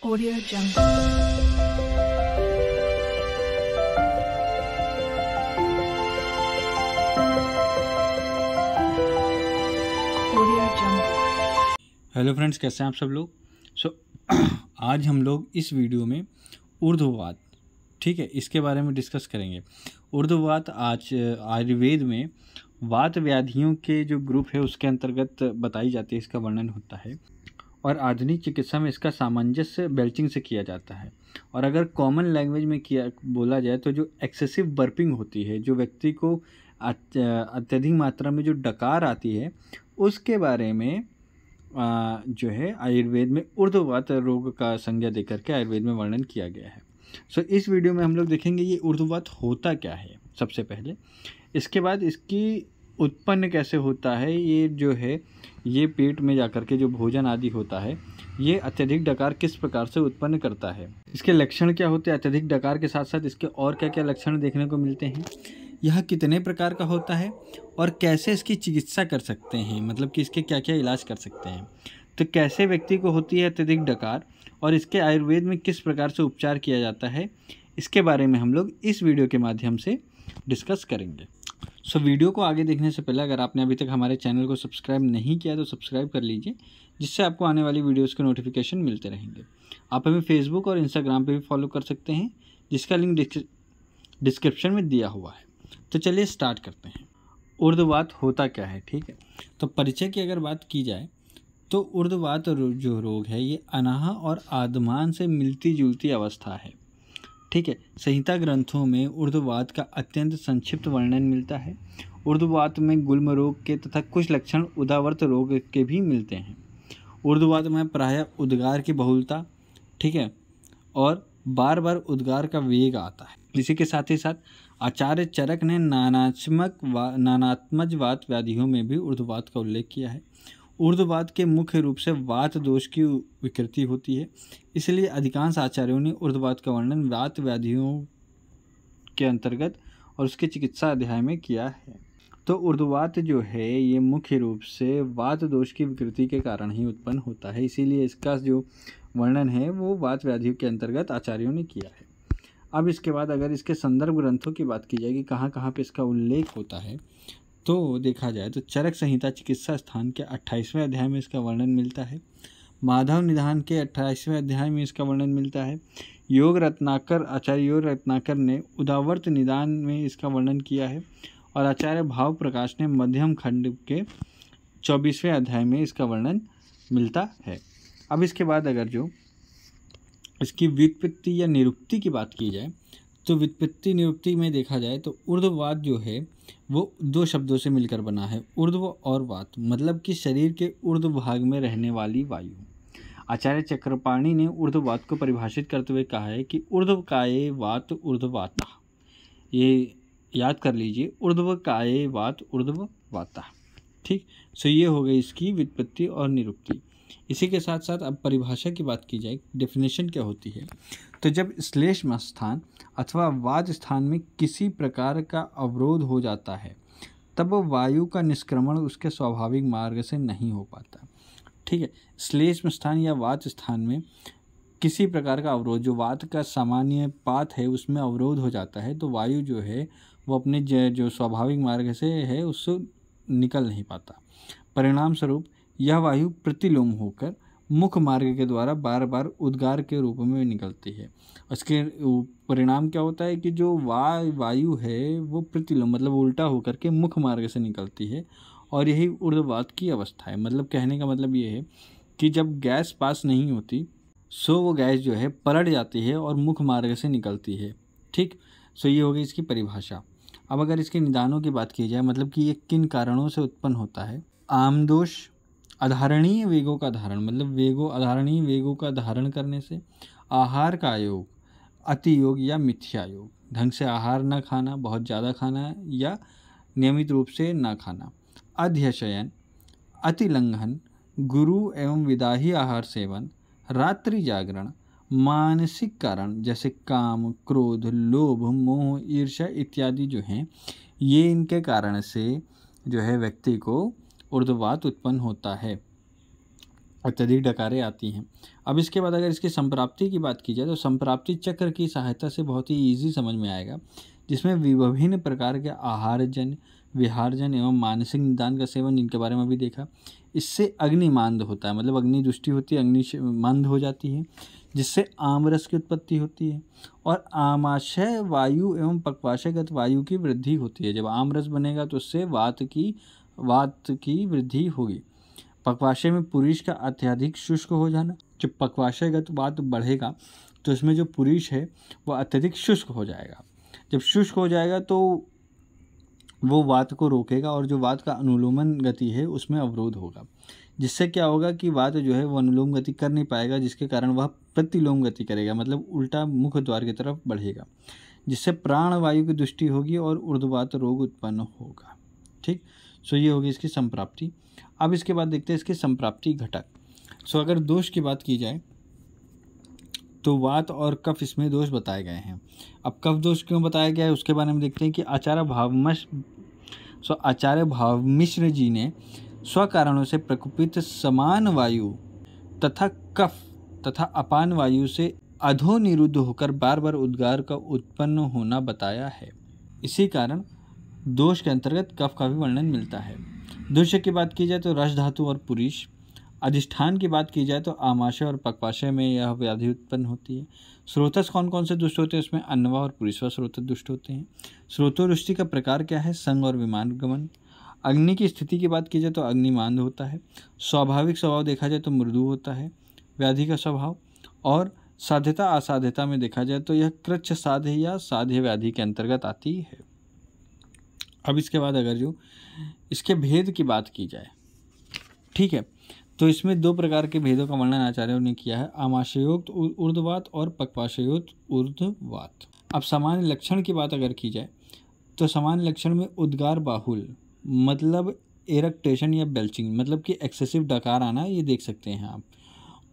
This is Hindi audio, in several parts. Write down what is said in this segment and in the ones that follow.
Audio Jungle. Audio Jungle. Hello friends, कैसे हैं आप सब लोग। आज हम लोग इस वीडियो में ऊर्ध्ववात, ठीक है, इसके बारे में डिस्कस करेंगे। ऊर्ध्ववात आज आयुर्वेद में वात व्याधियों के जो ग्रुप है उसके अंतर्गत बताई जाती है, इसका वर्णन होता है और आधुनिक चिकित्सा में इसका सामंजस्य बेल्चिंग से किया जाता है। और अगर कॉमन लैंग्वेज में बोला जाए तो जो एक्सेसिव बर्पिंग होती है, जो व्यक्ति को अत्यधिक मात्रा में जो डकार आती है, उसके बारे में जो है आयुर्वेद में ऊर्ध्ववात रोग का संज्ञा देकर के आयुर्वेद में वर्णन किया गया है। इस वीडियो में हम लोग देखेंगे ये ऊर्ध्ववात होता क्या है सबसे पहले, इसके बाद इसकी उत्पन्न कैसे होता है। ये जो है ये पेट में जाकर के जो भोजन आदि होता है, ये अत्यधिक डकार किस प्रकार से उत्पन्न करता है, इसके लक्षण क्या होते हैं। अत्यधिक डकार के साथ साथ इसके और क्या क्या लक्षण देखने को मिलते हैं, यह कितने प्रकार का होता है और कैसे इसकी चिकित्सा कर सकते हैं, मतलब कि इसके क्या क्या इलाज कर सकते हैं। तो कैसे व्यक्ति को होती है अत्यधिक डकार और इसके आयुर्वेद में किस प्रकार से उपचार किया जाता है, इसके बारे में हम लोग इस वीडियो के माध्यम से डिस्कस करेंगे। वीडियो को आगे देखने से पहले अगर आपने अभी तक हमारे चैनल को सब्सक्राइब नहीं किया तो सब्सक्राइब कर लीजिए, जिससे आपको आने वाली वीडियोज़ के नोटिफिकेशन मिलते रहेंगे। आप हमें फेसबुक और इंस्टाग्राम पे भी फॉलो कर सकते हैं, जिसका लिंक डिस्क्रिप्शन में दिया हुआ है। तो चलिए स्टार्ट करते हैं। ऊर्ध्ववात होता क्या है, ठीक है। तो परिचय की अगर बात की जाए तो ऊर्ध्ववात जो रोग है ये अनाह और आदमान से मिलती जुलती अवस्था है, ठीक है। संहिता ग्रंथों में ऊर्ध्ववात का अत्यंत संक्षिप्त वर्णन मिलता है। ऊर्ध्ववात में गुल्म रोग के तथा कुछ लक्षण उदावर्त रोग के भी मिलते हैं। ऊर्ध्ववात में प्रायः उद्गार की बहुलता, ठीक है, और बार बार उद्गार का वेग आता है। इसी के साथ ही साथ आचार्य चरक ने नानात्मज वात व्याधियों में भी ऊर्ध्ववात का उल्लेख किया है। ऊर्ध्ववात के मुख्य रूप से वात दोष की विकृति होती है, इसलिए अधिकांश आचार्यों ने ऊर्ध्ववात का वर्णन वात व्याधियों के अंतर्गत और उसके चिकित्सा अध्याय में किया है। तो ऊर्ध्ववात जो है ये मुख्य रूप से वात दोष की विकृति के कारण ही उत्पन्न होता है, इसीलिए इसका जो वर्णन है वो वात व्याधियों के अंतर्गत आचार्यों ने किया है। अब इसके बाद अगर इसके संदर्भ ग्रंथों की बात की जाए कि कहाँ कहाँ पे इसका उल्लेख होता है, तो देखा जाए तो चरक संहिता चिकित्सा स्थान के 28वें अध्याय में इसका वर्णन मिलता है। माधव निधान के 28वें अध्याय में इसका वर्णन मिलता है। योग रत्नाकर, आचार्य योग रत्नाकर ने उदावर्त निदान में इसका वर्णन किया है और आचार्य भाव प्रकाश ने मध्यम खंड के 24वें अध्याय में इसका वर्णन मिलता है। अब इसके बाद अगर जो इसकी व्युत्पत्ति या निरुक्ति की बात की जाए तो व्युत्पत्ति निरुक्ति में देखा जाए तो ऊर्ध्ववात जो है वो दो शब्दों से मिलकर बना है, ऊर्ध्व और वात, मतलब कि शरीर के ऊर्ध्व भाग में रहने वाली वायु। आचार्य चक्रपाणी ने ऊर्ध्ववात को परिभाषित करते हुए कहा है कि ऊर्ध्व काये वात ऊर्ध्ववाता। ये याद कर लीजिए, ऊर्ध्व काये वात ऊर्ध्ववाता, ठीक। ये हो गई इसकी व्युत्पत्ति और निरुक्ति। इसी के साथ साथ अब परिभाषा की बात की जाए, डेफिनेशन क्या होती है, तो जब श्लेष्म स्थान अथवा वात स्थान में किसी प्रकार का अवरोध हो जाता है तब वायु का निष्क्रमण उसके स्वाभाविक मार्ग से नहीं हो पाता, ठीक है। श्लेष्म स्थान या वात स्थान में किसी प्रकार का अवरोध, जो वात का सामान्य पात है उसमें अवरोध हो जाता है, तो वायु जो है वो अपने जो स्वाभाविक मार्ग से है उससे निकल नहीं पाता। परिणाम स्वरूप यह वायु प्रतिलोम होकर मुख मार्ग के द्वारा बार बार उद्गार के रूप में निकलती है। उसके परिणाम क्या होता है कि जो वायु है वो प्रतिलोम मतलब उल्टा होकर के मुख मार्ग से निकलती है, और यही ऊर्ध्ववात की अवस्था है। मतलब कहने का मतलब ये है कि जब गैस पास नहीं होती वो गैस जो है पलट जाती है और मुख मार्ग से निकलती है, ठीक। ये हो गई इसकी परिभाषा। अब अगर इसके निदानों की बात की जाए, मतलब कि ये किन कारणों से उत्पन्न होता है। आमदोष, अधारणीय वेगों का धारण, मतलब अधारणीय वेगों का धारण करने से, आहार का योग, अति योग या मिथ्या योग, ढंग से आहार न खाना, बहुत ज़्यादा खाना या नियमित रूप से न खाना, अध्यशयन, अतिलंघन, गुरु एवं विदाही आहार सेवन, रात्रि जागरण, मानसिक कारण जैसे काम, क्रोध, लोभ, मोह, ईर्ष्या इत्यादि जो हैं, ये इनके कारण से जो है व्यक्ति को ऊर्ध्ववात उत्पन्न होता है। अत्यधिक डकारें आती हैं। अब इसके बाद अगर इसकी संप्राप्ति की बात की जाए तो संप्राप्ति चक्र की सहायता से बहुत ही ईजी समझ में आएगा, जिसमें विभिन्न प्रकार के आहारजन, विहारजन एवं मानसिक निदान का सेवन, इनके बारे में भी देखा। इससे अग्निमांद होता है, मतलब अग्नि दृष्टि होती है, अग्नि मंद हो जाती है, जिससे आमरस की उत्पत्ति होती है और आमाशय वायु एवं पक्वाशयगत वायु की वृद्धि होती है। जब आमरस बनेगा तो उससे वात की वृद्धि होगी। पक्वाशय में पुरुष का अत्यधिक शुष्क हो जाना, जब पक्वाशयगत वात बढ़ेगा तो इसमें जो पुरुष है वह अत्यधिक शुष्क हो जाएगा। जब शुष्क हो जाएगा तो वो वात को रोकेगा और जो वात का अनुलोमन गति है उसमें अवरोध होगा, जिससे क्या होगा कि वात जो है वो अनुलोम गति कर नहीं पाएगा, जिसके कारण वह प्रतिलोम गति करेगा, मतलब उल्टा मुख द्वार की तरफ बढ़ेगा, जिससे प्राण वायु की दृष्टि होगी और ऊर्ध्ववात रोग उत्पन्न होगा। ठीक, सो ये होगी इसकी संप्राप्ति। अब इसके बाद देखते हैं इसके संप्राप्ति घटक। सो अगर दोष की बात की जाए तो वात और कफ इसमें दोष बताए गए हैं। अब कफ दोष क्यों बताया गया है उसके बारे में देखते हैं कि आचार्य भावमिश्र जी ने स्वकारणों से प्रकुपित समान वायु तथा कफ तथा अपान वायु से अधोनिरुद्ध होकर बार बार उद्गार का उत्पन्न होना बताया है। इसी कारण दोष के अंतर्गत कफ का भी वर्णन मिलता है। दोष की बात की जाए तो रस धातु और पुरुष। अधिष्ठान की बात की जाए तो आमाशय और पक्वाशय में यह व्याधि उत्पन्न होती है। स्रोतस कौन कौन से दुष्ट होते हैं, उसमें अन्नवा और पुरुषवा स्रोत दुष्ट होते हैं। स्रोतोरुष्टि का प्रकार क्या है, संग और विमान गमन। अग्नि की स्थिति की बात की जाए तो अग्निमांद होता है। स्वाभाविक स्वभाव देखा जाए तो मृदु होता है व्याधि का स्वभाव, और साध्यता असाध्यता में देखा जाए तो यह कृच्छ साध्य या साध्य व्याधि के अंतर्गत आती है। अब इसके बाद अगर जो इसके भेद की बात की जाए, ठीक है, तो इसमें दो प्रकार के भेदों का वर्णन आचार्यों ने किया है, आमाशयोक्त ऊर्ध्ववात और पक्वाशयोक्त ऊर्ध्ववात। अब सामान्य लक्षण की बात अगर की जाए तो सामान्य लक्षण में उद्गार बाहुल, मतलब एरेक्टेशन या बेल्चिंग, मतलब कि एक्सेसिव डकार आना, ये देख सकते हैं आप।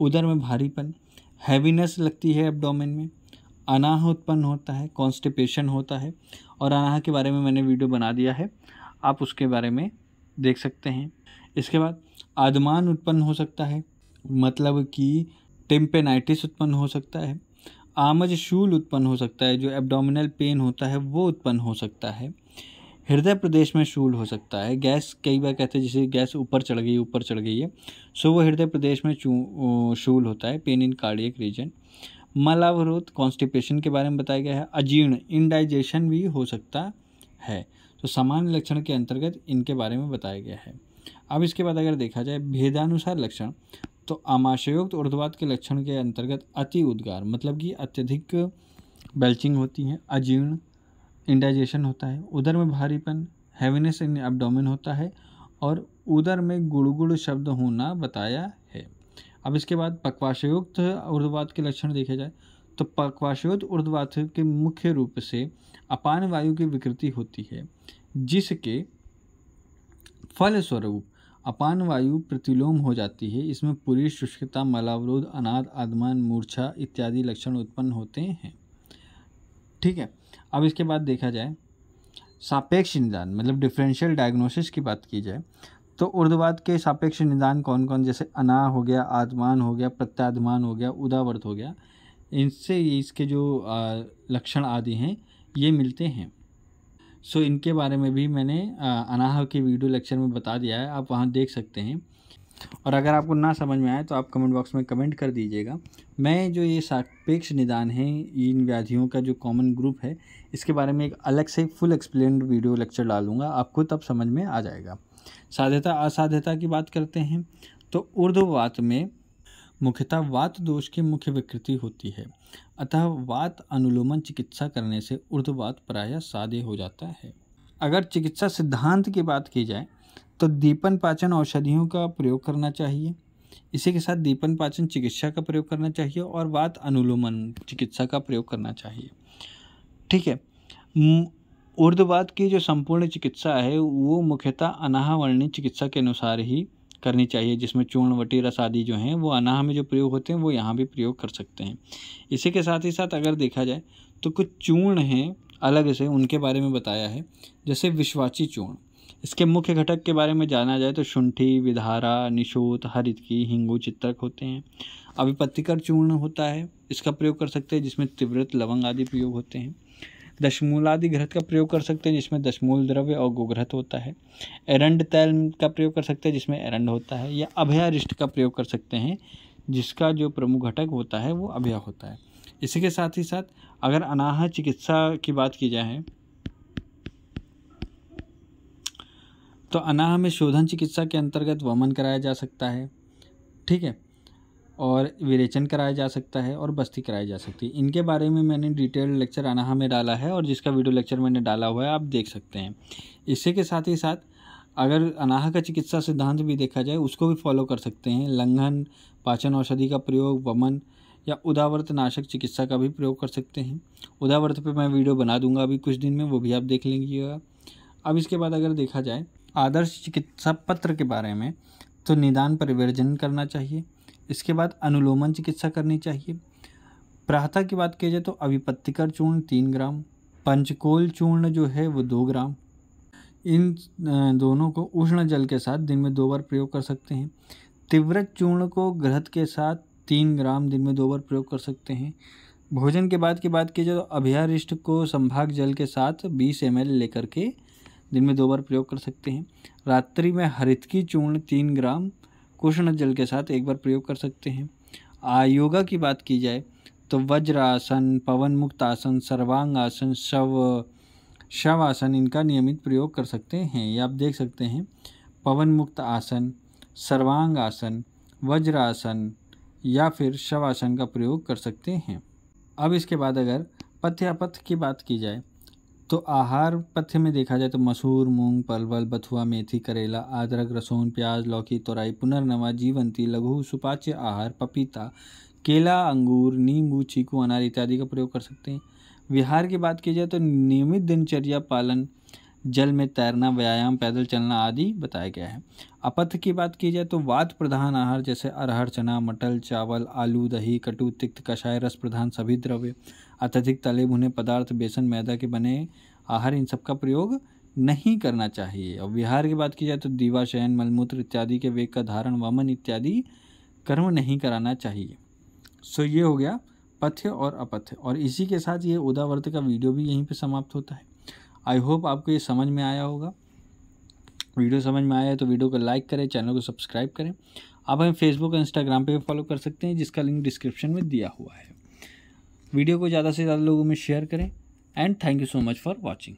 उदर में भारीपन, हैवीनेस लगती है एब्डोमेन में, अनाह उत्पन्न होता है, कॉन्स्टिपेशन होता है, और अनाह के बारे में मैंने वीडियो बना दिया है, आप उसके बारे में देख सकते हैं। इसके बाद आदमान उत्पन्न हो सकता है, मतलब कि टेम्पेनाइटिस उत्पन्न हो सकता है। आमज शूल उत्पन्न हो सकता है, जो एब्डोमिनल पेन होता है वो उत्पन्न हो सकता है। हृदय प्रदेश में शूल हो सकता है। गैस, कई बार कहते हैं जैसे गैस ऊपर चढ़ गई है, सो वो हृदय प्रदेश में शूल होता है, पेन इन कार्डियक रीजन। मलावरोध, कॉन्स्टिपेशन के बारे में बताया गया है। अजीर्ण, इंडाइजेशन भी हो सकता है। तो सामान्य लक्षण के अंतर्गत इनके बारे में बताया गया है। अब इसके बाद अगर देखा जाए भेदानुसार लक्षण, तो आमाशयोक्त ऊर्ध्ववात के लक्षण के अंतर्गत अति उद्गार, मतलब कि अत्यधिक बेल्चिंग होती है। अजीर्ण, इंडाइजेशन होता है। उदर में भारीपन, हैवीनेस इन एब्डोमेन होता है, और उदर में गुड़गुड़ शब्द होना बताया है। अब इसके बाद पक्वाशयोक्त ऊर्ध्ववात के लक्षण देखे जाए तो पक्वाशयोक्त ऊर्ध्ववात के मुख्य रूप से अपान वायु की विकृति होती है, जिसके फलस्वरूप अपान वायु प्रतिलोम हो जाती है। इसमें पूरी शुष्कता, मलावरोध, अनाद, आदमान, मूर्छा इत्यादि लक्षण उत्पन्न होते हैं। ठीक है, अब इसके बाद देखा जाए सापेक्ष निदान, मतलब डिफरेंशियल डायग्नोसिस की बात की जाए तो ऊर्ध्ववात के सापेक्ष निदान कौन कौन, जैसे अनाह हो गया, आदमान हो गया, प्रत्यादमान हो गया, उदावर्त हो गया, इनसे इसके जो लक्षण आदि हैं ये मिलते हैं। सो इनके बारे में भी मैंने अनाह के वीडियो लेक्चर में बता दिया है, आप वहाँ देख सकते हैं। और अगर आपको ना समझ में आए तो आप कमेंट बॉक्स में कमेंट कर दीजिएगा। मैं जो ये सापेक्ष निदान है, इन व्याधियों का जो कॉमन ग्रुप है, इसके बारे में एक अलग से फुल एक्सप्लेन्ड वीडियो लेक्चर डालूंगा, आपको तब समझ में आ जाएगा। साध्यता असाध्यता की बात करते हैं तो ऊर्ध्ववात में मुख्यतः वात दोष की मुख्य विकृति होती है, अतः वात अनुलोमन चिकित्सा करने से ऊर्ध्ववात प्रायः साध्य हो जाता है। अगर चिकित्सा सिद्धांत की बात की जाए तो दीपन पाचन औषधियों का प्रयोग करना चाहिए, इसी के साथ दीपन पाचन चिकित्सा का प्रयोग करना चाहिए और वात अनुलोमन चिकित्सा का प्रयोग करना चाहिए। ठीक है, ऊर्ध्ववात की जो संपूर्ण चिकित्सा है वो मुख्यतः अनाह वर्णित चिकित्सा के अनुसार ही करनी चाहिए, जिसमें चूर्ण, वटी, रस आदि जो हैं वो अनाह में जो प्रयोग होते हैं वो यहाँ भी प्रयोग कर सकते हैं। इसी के साथ ही साथ अगर देखा जाए तो कुछ चूर्ण हैं अलग से, उनके बारे में बताया है, जैसे विश्वाची चूर्ण। इसके मुख्य घटक के बारे में जाना जाए तो शुंठी, विधारा, निशोत, हरितकी, हिंगू, चित्रक होते हैं। अभिपत्तिकर चूर्ण होता है, इसका प्रयोग कर सकते हैं जिसमें तिव्रत, लवंग आदि प्रयोग होते हैं। दशमूलादि घृत का प्रयोग कर सकते हैं जिसमें दशमूल द्रव्य और गोघृत होता है। एरंड तैल का प्रयोग कर सकते हैं जिसमें एरंड होता है, या अभयारिष्ट का प्रयोग कर सकते हैं जिसका जो प्रमुख घटक होता है वो अभय होता है। इसी के साथ ही साथ अगर अनाहत चिकित्सा की बात की जाए तो अनाह में शोधन चिकित्सा के अंतर्गत वमन कराया जा सकता है, ठीक है, और विरेचन कराया जा सकता है और बस्ती कराई जा सकती है। इनके बारे में मैंने डिटेल लेक्चर अनाह में डाला है और जिसका वीडियो लेक्चर मैंने डाला हुआ है आप देख सकते हैं। इसी के साथ ही साथ अगर अनाह का चिकित्सा सिद्धांत भी देखा जाए उसको भी फॉलो कर सकते हैं। लंघन, पाचन औषधि का प्रयोग, वमन या उदावर्त नाशक चिकित्सा का भी प्रयोग कर सकते हैं। उदावर्त पे मैं वीडियो बना दूंगा अभी कुछ दिन में, वो भी आप देख लीजिएगा। अब इसके बाद अगर देखा जाए आदर्श चिकित्सा पत्र के बारे में तो निदान परिवर्जन करना चाहिए। इसके बाद अनुलोमन चिकित्सा करनी चाहिए। प्रातः की बात की जाए तो अभिपत्तिकर चूर्ण 3 ग्राम, पंचकोल चूर्ण जो है वो 2 ग्राम। इन दोनों को उष्ण जल के साथ दिन में 2 बार प्रयोग कर सकते हैं। तिव्रत चूर्ण को घृत के साथ 3 ग्राम दिन में 2 बार प्रयोग कर सकते हैं। भोजन के बाद की बात की जाए तो अभयारिष्ट को संभाग जल के साथ 20 ml लेकर के दिन में 2 बार प्रयोग कर सकते हैं। रात्रि में हरितकी चूर्ण 3 ग्राम उष्ण जल के साथ 1 बार प्रयोग कर सकते हैं। योगा की बात की जाए तो वज्रासन, पवन मुक्त आसन, सर्वांग आसन, शव आसन इनका नियमित प्रयोग कर सकते हैं। ये आप देख सकते हैं, पवन मुक्त आसन, सर्वांग आसन, वज्रासन या फिर शव आसन का प्रयोग कर सकते हैं। अब इसके बाद अगर पथ्य अपथ्य की बात की जाए तो आहार पथ्य में देखा जाए तो मसूर, मूंग, परवल, बथुआ, मेथी, करेला, अदरक, लहसुन, प्याज, लौकी, तोरई, पुनर्नवा, जीवंती, लघु सुपाच्य आहार, पपीता, केला, अंगूर, नींबू, चीकू, अनार इत्यादि का प्रयोग कर सकते हैं। विहार की बात की जाए तो नियमित दिनचर्या पालन, जल में तैरना, व्यायाम, पैदल चलना आदि बताया गया है। अपथ्य की बात की जाए तो वात प्रधान आहार जैसे अरहर, चना, मटर, चावल, आलू, दही, कटु, तिक्त, कषाय, रस प्रधान सभी द्रव्य, अत्यधिक तले भुने पदार्थ, बेसन, मैदा के बने आहार, इन सब का प्रयोग नहीं करना चाहिए। और विहार की बात की जाए तो दीवा, शयन, मलमूत्र इत्यादि के वेग का धारण, वमन इत्यादि कर्म नहीं कराना चाहिए। सो ये हो गया पथ्य और अपथ्य, और इसी के साथ ये उदावर्त का वीडियो भी यहीं पे समाप्त होता है। आई होप आपको ये समझ में आया होगा। वीडियो समझ में आया है तो वीडियो को लाइक करें, चैनल को सब्सक्राइब करें। आप हमें फेसबुक और इंस्टाग्राम पे भी फॉलो कर सकते हैं जिसका लिंक डिस्क्रिप्शन में दिया हुआ है। वीडियो को ज़्यादा से ज़्यादा लोगों में शेयर करें and thank you so much for watching.